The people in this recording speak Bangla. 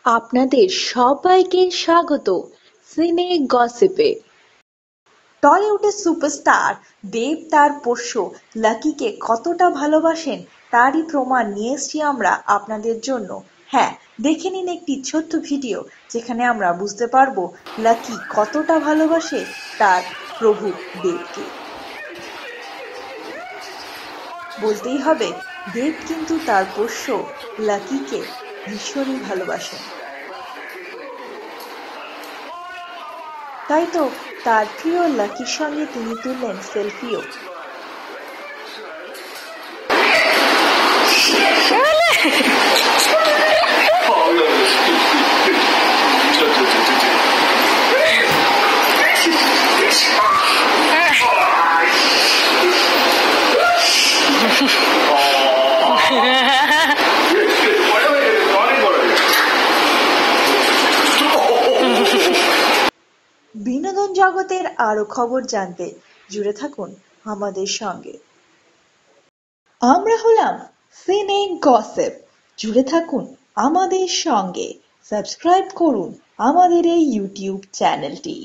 আপনাদের সবাইকে স্বাগত সিনে গসিপে। টলিউডের সুপারস্টার দেব তার পোষ্য লাকিকে কতটা ভালোবাসেন তারই প্রমাণ নিয়ে এসেছি আমরা আপনাদের জন্য। হ্যাঁ, দেখে নিন একটি ছোট্ট ভিডিও যেখানে আমরা বুঝতে পারবো লাকি কতটা ভালোবাসে তার প্রভু দেবকে। বলতেই হবে দেব কিন্তু তার পোষ্য লাকিকে ভীষণই ভালোবাসেন। তাই তো তার প্রিয় লাকির সঙ্গে তিনি তুললেন সেলফিও। বিনোদন জগতের আরো খবর জানতে জুড়ে থাকুন আমাদের সঙ্গে। আমরা হলাম সিনে গসিপ, জুড়ে থাকুন আমাদের সঙ্গে। সাবস্ক্রাইব করুন আমাদের এই ইউটিউব চ্যানেলটি।